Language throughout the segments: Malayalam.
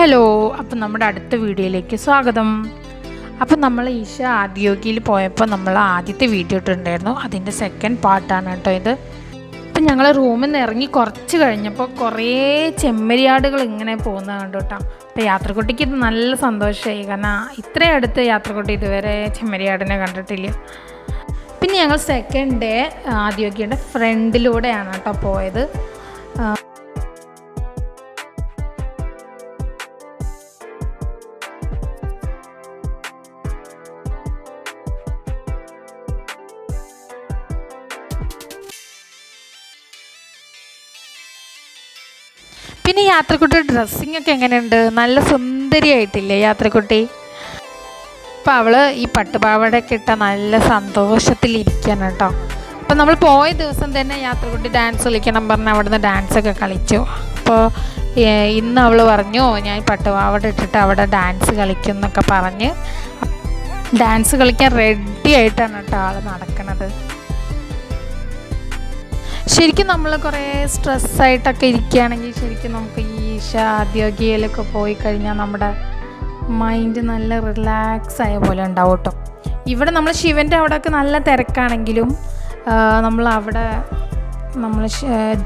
ഹലോ, അപ്പം നമ്മുടെ അടുത്ത വീഡിയോയിലേക്ക് സ്വാഗതം. അപ്പം നമ്മൾ ഈശ ആദിയോഗിയിൽ പോയപ്പോൾ നമ്മൾ ആദ്യത്തെ വീഡിയോ ഇട്ടിട്ടുണ്ടായിരുന്നു. അതിൻ്റെ സെക്കൻഡ് പാർട്ടാണ് കേട്ടോ ഇത്. അപ്പം ഞങ്ങൾ റൂമിൽ നിന്ന് ഇറങ്ങി കുറച്ച് കഴിഞ്ഞപ്പോൾ കുറേ ചെമ്മരിയാടുകൾ ഇങ്ങനെ പോകുന്നത് കണ്ടു കേട്ടോ. അപ്പോൾ യാത്രക്കുട്ടിക്ക് ഇത് നല്ല സന്തോഷമായി, കാരണം ഇത്രയും അടുത്ത് യാത്രക്കുട്ടി ഇതുവരെ ചെമ്മരിയാടിനെ കണ്ടിട്ടില്ല. പിന്നെ ഞങ്ങൾ സെക്കൻഡ് ഡേ ആദിയോഗിയുടെ ഫ്രണ്ടിലൂടെയാണ് കേട്ടോ പോയത്. പിന്നെ യാത്രക്കുട്ടി ഡ്രസ്സിങ് ഒക്കെ എങ്ങനെയുണ്ട്? നല്ല സുന്ദരിയായിട്ടില്ലേ യാത്രക്കുട്ടി? അപ്പം അവൾ ഈ പട്ടുപാവാടയൊക്കെ ഇട്ട നല്ല സന്തോഷത്തിലിരിക്കുകയാണ് കേട്ടോ. അപ്പം നമ്മൾ പോയ ദിവസം തന്നെ യാത്രക്കുട്ടി ഡാൻസ് കളിക്കണം പറഞ്ഞ് അവിടെ നിന്ന് ഡാൻസൊക്കെ കളിച്ചു. അപ്പോൾ ഇന്ന് അവൾ പറഞ്ഞു ഞാൻ പട്ടുപാവാട ഇട്ടിട്ട് അവിടെ ഡാൻസ് കളിക്കും എന്നൊക്കെ പറഞ്ഞ് ഡാൻസ് കളിക്കാൻ റെഡി ആയിട്ടാണ് കേട്ടോ ആൾ നടക്കണത്. ശരിക്കും നമ്മൾ കുറേ സ്ട്രെസ്സായിട്ടൊക്കെ ഇരിക്കുകയാണെങ്കിൽ ശരിക്കും നമുക്ക് ഈ ആദിയോഗിയിലൊക്കെ പോയി കഴിഞ്ഞാൽ നമ്മുടെ മൈൻഡ് നല്ല റിലാക്സ് ആയ പോലെ ഉണ്ടാവും കേട്ടോ. ഇവിടെ നമ്മൾ ശിവൻ്റെ അവിടെയൊക്കെ നല്ല തിരക്കാണെങ്കിലും നമ്മളവിടെ നമ്മൾ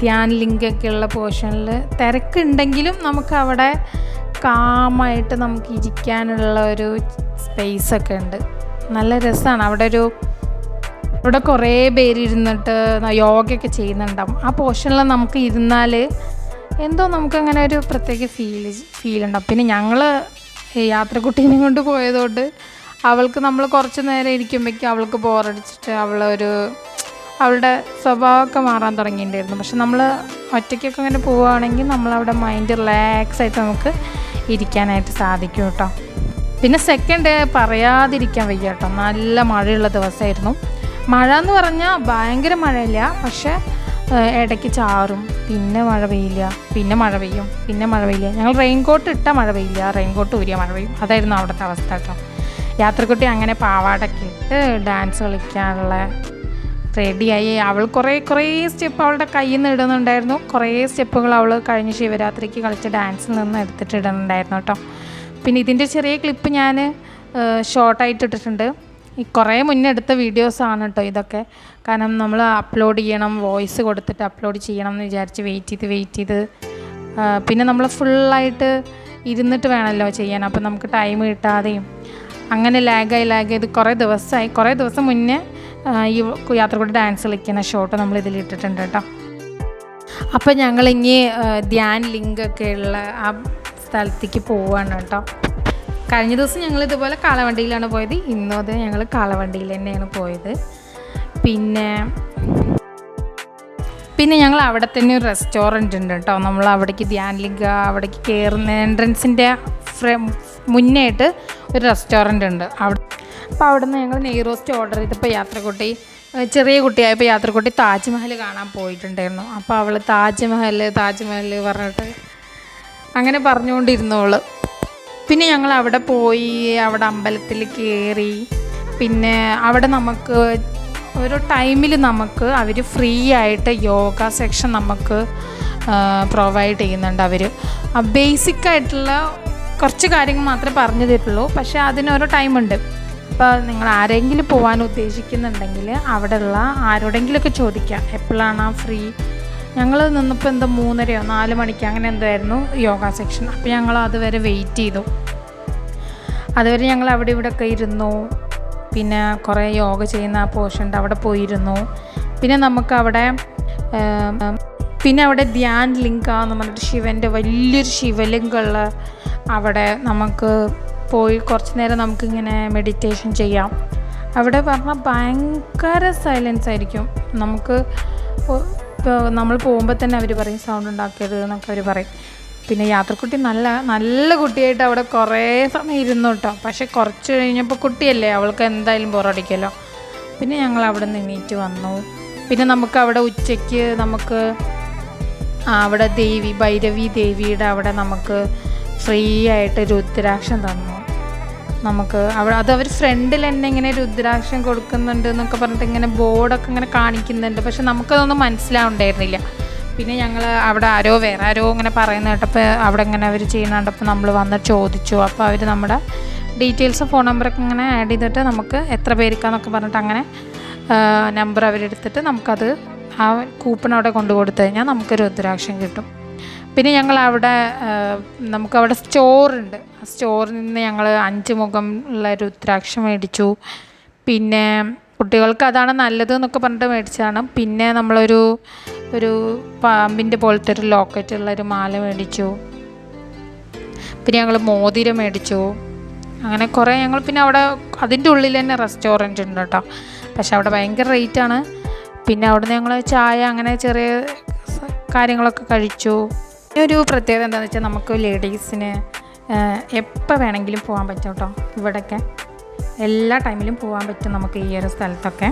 ധ്യാൻ ലിംഗൊക്കെ ഉള്ള പോർഷനിൽ തിരക്കുണ്ടെങ്കിലും നമുക്കവിടെ കാമായിട്ട് നമുക്ക് ഇരിക്കാനുള്ള ഒരു സ്പേസൊക്കെ ഉണ്ട്. നല്ല രസമാണ്. അവിടെ കുറേ പേരിരുന്നിട്ട് യോഗയൊക്കെ ചെയ്യുന്നുണ്ടാവും. ആ പോർഷനിൽ നമുക്ക് ഇരുന്നാൽ എന്തോ നമുക്കങ്ങനെ ഒരു പ്രത്യേക ഫീലുണ്ടാവും. പിന്നെ ഞങ്ങൾ യാത്രക്കുട്ടീനെ കൊണ്ട് പോയതുകൊണ്ട് അവൾക്ക് നമ്മൾ കുറച്ച് നേരം ഇരിക്കുമ്പോഴേക്കും അവൾക്ക് ബോറടിച്ചിട്ട് അവളുടെ സ്വഭാവമൊക്കെ മാറാൻ തുടങ്ങിയിട്ടുണ്ടായിരുന്നു. പക്ഷെ നമ്മൾ ഒറ്റയ്ക്കൊക്കെ അങ്ങനെ പോവുകയാണെങ്കിൽ നമ്മളവിടെ മൈൻഡ് റിലാക്സ് ആയിട്ട് നമുക്ക് ഇരിക്കാനായിട്ട് സാധിക്കും കേട്ടോ. പിന്നെ സെക്കൻഡ് ഡേ പറയാതിരിക്കാൻ വയ്യ കേട്ടോ. നല്ല മഴയുള്ള ദിവസമായിരുന്നു. മഴ എന്ന് പറഞ്ഞാൽ ഭയങ്കര മഴയില്ല, പക്ഷേ ഇടയ്ക്ക് ചാറും, പിന്നെ മഴ പെയ്യില്ല, പിന്നെ മഴ പെയ്യും, പിന്നെ മഴ പെയ്യില്ല. ഞങ്ങൾ റെയിൻകോട്ട് ഇട്ടാൽ മഴ പെയ്യില്ല, റെയിൻകോട്ട് ഊരിയാൽ മഴ പെയ്യും. അതായിരുന്നു അവിടുത്തെ അവസ്ഥ കേട്ടോ. യാത്രക്കുട്ടി അങ്ങനെ പാവാടൊക്കെ ഇട്ട് ഡാൻസ് കളിക്കാനുള്ള റെഡിയായി. അവൾ കുറേ സ്റ്റെപ്പ് അവളുടെ കയ്യിൽ നിന്ന് ഇടുന്നുണ്ടായിരുന്നു. കുറേ സ്റ്റെപ്പുകൾ അവൾ കഴിഞ്ഞ ശിവരാത്രിക്ക് കളിച്ച ഡാൻസിൽ നിന്ന് എടുത്തിട്ട് ഇടുന്നുണ്ടായിരുന്നു കേട്ടോ. പിന്നെ ഇതിൻ്റെ ചെറിയ ക്ലിപ്പ് ഞാൻ ഷോർട്ടായിട്ട് ഇട്ടിട്ടുണ്ട്. ഈ കുറേ മുന്നേ എടുത്ത വീഡിയോസാണ് കേട്ടോ ഇതൊക്കെ. കാരണം നമ്മൾ അപ്ലോഡ് ചെയ്യണം, വോയിസ് കൊടുത്തിട്ട് അപ്ലോഡ് ചെയ്യണം എന്ന് വിചാരിച്ച് വെയിറ്റ് ചെയ്ത് പിന്നെ നമ്മൾ ഫുള്ളായിട്ട് ഇരുന്നിട്ട് വേണമല്ലോ ചെയ്യാൻ. അപ്പം നമുക്ക് ടൈം കിട്ടാതെയും അങ്ങനെ ലാഗായി കുറേ ദിവസം മുന്നേ ഈ യാത്രക്കൂടെ ഡാൻസ് കളിക്കുന്ന ഷോട്ട് നമ്മൾ ഇതിലിട്ടിട്ടുണ്ട് കേട്ടോ. അപ്പം ഞങ്ങളിങ്ങി ധ്യാൻ ലിംഗൊക്കെ ഉള്ള ആ സ്ഥലത്തേക്ക് പോവുകയാണ് കേട്ടോ. കഴിഞ്ഞ ദിവസം ഞങ്ങൾ ഇതുപോലെ കാളവണ്ടിയിലാണ് പോയത്. ഇന്നും അത് ഞങ്ങൾ കാളവണ്ടിയിൽ തന്നെയാണ് പോയത്. പിന്നെ ഞങ്ങൾ അവിടെ തന്നെ ഒരു റെസ്റ്റോറൻറ്റ് ഉണ്ട് കേട്ടോ. നമ്മൾ അവിടേക്ക് ധ്യാൻ ലിംഗ അവിടേക്ക് കയറുന്ന എൻട്രൻസിൻ്റെ മുന്നേയായിട്ട് ഒരു റെസ്റ്റോറൻറ്റ് ഉണ്ട് അവിടെ. അപ്പോൾ അവിടെ നിന്ന് ഞങ്ങൾ നെയ് റോസ്റ്റ് ഓർഡർ ചെയ്തപ്പോൾ യാത്രക്കുട്ടി ചെറിയ കുട്ടിയായപ്പോൾ യാത്രക്കുട്ടി താജ്മഹൽ കാണാൻ പോയിട്ടുണ്ടായിരുന്നു. അപ്പോൾ അവൾ താജ്മഹൽ പറഞ്ഞിട്ട് അങ്ങനെ പറഞ്ഞുകൊണ്ടിരുന്നോള്. പിന്നെ ഞങ്ങൾ അവിടെ പോയി, അവിടെ അമ്പലത്തിൽ കയറി. പിന്നെ അവിടെ നമുക്ക് ഒരു ടൈമിൽ നമുക്ക് അവർ ഫ്രീ ആയിട്ട് യോഗ സെക്ഷൻ നമുക്ക് പ്രൊവൈഡ് ചെയ്യുന്നുണ്ട്. അവർ ബേസിക്കായിട്ടുള്ള കുറച്ച് കാര്യങ്ങൾ മാത്രമേ പറഞ്ഞു തരുള്ളൂ, പക്ഷേ അതിനോരോ ടൈമുണ്ട്. അപ്പോൾ നിങ്ങൾ ആരെങ്കിലും പോകാൻ ഉദ്ദേശിക്കുന്നുണ്ടെങ്കിൽ അവിടെയുള്ള ആരോടെങ്കിലുമൊക്കെ ചോദിക്കാം എപ്പോഴാണ് ആ ഫ്രീ. ഞങ്ങൾ നിന്നപ്പോൾ എന്തോ 3:30 4 മണിക്ക് അങ്ങനെ എന്തായിരുന്നു യോഗ സെക്ഷൻ. അപ്പോൾ ഞങ്ങൾ അതുവരെ വെയിറ്റ് ചെയ്തു. അതുവരെ ഞങ്ങൾ അവിടെ ഇവിടെയൊക്കെ ഇരുന്നു. പിന്നെ കുറേ യോഗ ചെയ്യുന്ന ആ പോർഷനുണ്ട്, അവിടെ പോയിരുന്നു. പിന്നെ നമുക്കവിടെ അവിടെ ധ്യാൻ ലിംഗാന്ന് പറഞ്ഞിട്ട് ശിവൻ്റെ വലിയൊരു ശിവലിംഗമുള്ള അവിടെ നമുക്ക് പോയി കുറച്ച് നേരം നമുക്കിങ്ങനെ മെഡിറ്റേഷൻ ചെയ്യാം. അവിടെ പറഞ്ഞാൽ ഭയങ്കര സൈലൻസ് ആയിരിക്കും. നമുക്ക് ഇപ്പോൾ നമ്മൾ പോകുമ്പോൾ തന്നെ അവർ പറയും സൗണ്ട് ഉണ്ടാക്കരുത് എന്നൊക്കെ അവർ പറയും. പിന്നെ യാത്രക്കുട്ടി നല്ല കുട്ടിയായിട്ട് അവിടെ കുറേ സമയം ഇരുന്നു കേട്ടോ. പക്ഷെ കുറച്ച് കഴിഞ്ഞപ്പോൾ കുട്ടിയല്ലേ, അവൾക്ക് എന്തായാലും ബോറടിക്കുമല്ലോ. പിന്നെ ഞങ്ങൾ അവിടെ നിന്ന് എണീറ്റ് വന്നു. പിന്നെ നമുക്ക് അവിടെ ഉച്ചയ്ക്ക് നമുക്ക് അവിടെ ഭൈരവി ദേവിയുടെ അവിടെ നമുക്ക് ഫ്രീ ആയിട്ട് രുദ്രാക്ഷം തന്നു. നമുക്ക് അവിടെ അവർ ഫ്രണ്ടിൽ തന്നെ ഇങ്ങനെ രുദ്രാക്ഷം കൊടുക്കുന്നുണ്ട് എന്നൊക്കെ പറഞ്ഞിട്ട് ഇങ്ങനെ ബോർഡൊക്കെ ഇങ്ങനെ കാണിക്കുന്നുണ്ട്. പക്ഷെ നമുക്കതൊന്നും മനസ്സിലാവുണ്ടായിരുന്നില്ല. പിന്നെ ഞങ്ങൾ അവിടെ വേറെ ആരോ ഇങ്ങനെ പറയുന്ന കേട്ടപ്പോൾ അവിടെ ഇങ്ങനെ അവർ ചെയ്യുന്ന കണ്ടപ്പോൾ നമ്മൾ വന്ന് ചോദിച്ചു. അപ്പോൾ അവർ നമ്മുടെ ഡീറ്റെയിൽസ് ഫോൺ നമ്പറൊക്കെ ഇങ്ങനെ ആഡ് ചെയ്തിട്ട് നമുക്ക് എത്ര പേർക്കാന്നൊക്കെ പറഞ്ഞിട്ട് അങ്ങനെ നമ്പർ അവരെടുത്തിട്ട് നമുക്കത് ആ കൂപ്പൺ അവിടെ കൊണ്ടു കൊടുത്തു കഴിഞ്ഞാൽ നമുക്കൊരു രുദ്രാക്ഷം കിട്ടും. പിന്നെ ഞങ്ങളവിടെ നമുക്കവിടെ സ്റ്റോറുണ്ട്. ആ സ്റ്റോറിൽ നിന്ന് ഞങ്ങൾ 5 മുഖം ഉള്ള രുദ്രാക്ഷം മേടിച്ചു. പിന്നെ കുട്ടികൾക്ക് അതാണ് നല്ലത് എന്നൊക്കെ പറഞ്ഞിട്ട് മേടിച്ചതാണ്. പിന്നെ നമ്മളൊരു പാമ്പിൻ്റെ പോലത്തെ ഒരു ലോക്കറ്റുള്ളൊരു മാല മേടിച്ചു. പിന്നെ ഞങ്ങൾ മോതിരം മേടിച്ചു. അങ്ങനെ കുറേ ഞങ്ങൾ പിന്നെ അവിടെ അതിൻ്റെ ഉള്ളിൽ തന്നെ റെസ്റ്റോറൻറ്റ് ഉണ്ട് കേട്ടോ. പക്ഷെ അവിടെ ഭയങ്കര റേറ്റാണ്. പിന്നെ അവിടെ നിന്ന് ഞങ്ങൾ ചായ അങ്ങനെ ചെറിയ കാര്യങ്ങളൊക്കെ കഴിച്ചു. ഒരു പ്രത്യേകത എന്താണെന്ന് വെച്ചാൽ നമുക്ക് ലേഡീസിന് എപ്പോൾ വേണമെങ്കിലും പോകാൻ പറ്റും കേട്ടോ. ഇവിടെയൊക്കെ എല്ലാ ടൈമിലും പോകാൻ പറ്റും നമുക്ക് ഈ ഒരു സ്ഥലത്തൊക്കെ.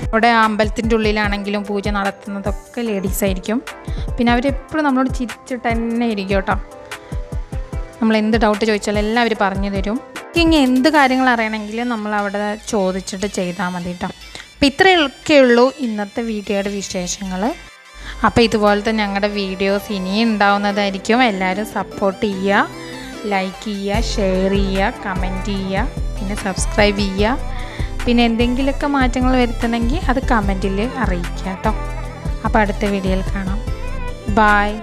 അവിടെ അമ്പലത്തിൻ്റെ ഉള്ളിലാണെങ്കിലും പൂജ നടത്തുന്നതൊക്കെ ലേഡീസായിരിക്കും. പിന്നെ അവരെപ്പോഴും നമ്മളോട് ചിരിച്ചിട്ട് തന്നെ ഇരിക്കും കേട്ടോ. നമ്മൾ എന്ത് ഡൗട്ട് ചോദിച്ചാലും എല്ലാം അവർ പറഞ്ഞു തരും. ഇനി എന്ത് കാര്യങ്ങൾ അറിയണമെങ്കിലും നമ്മൾ അവിടെ ചോദിച്ചിട്ട് ചെയ്താൽ മതി കേട്ടോ. അപ്പോൾ ഇത്രയൊക്കെ ഉള്ളൂ ഇന്നത്തെ വീഡിയോയുടെ വിശേഷങ്ങൾ. അപ്പോൾ ഇതുപോലത്തെ ഞങ്ങളുടെ വീഡിയോസ് ഇനിയും ഉണ്ടാവുന്നതായിരിക്കും. എല്ലാവരും സപ്പോർട്ട് ചെയ്യുക, ലൈക്ക് ചെയ്യുക, ഷെയർ ചെയ്യുക, കമൻറ്റ് ചെയ്യുക, പിന്നെ സബ്സ്ക്രൈബ് ചെയ്യുക. പിന്നെ എന്തെങ്കിലുമൊക്കെ മാറ്റങ്ങൾ വരുത്തണമെങ്കിൽ അത് കമൻറ്റിൽ അറിയിക്കുക കേട്ടോ. അപ്പോൾ അടുത്ത വീഡിയോയിൽ കാണാം. ബായ്.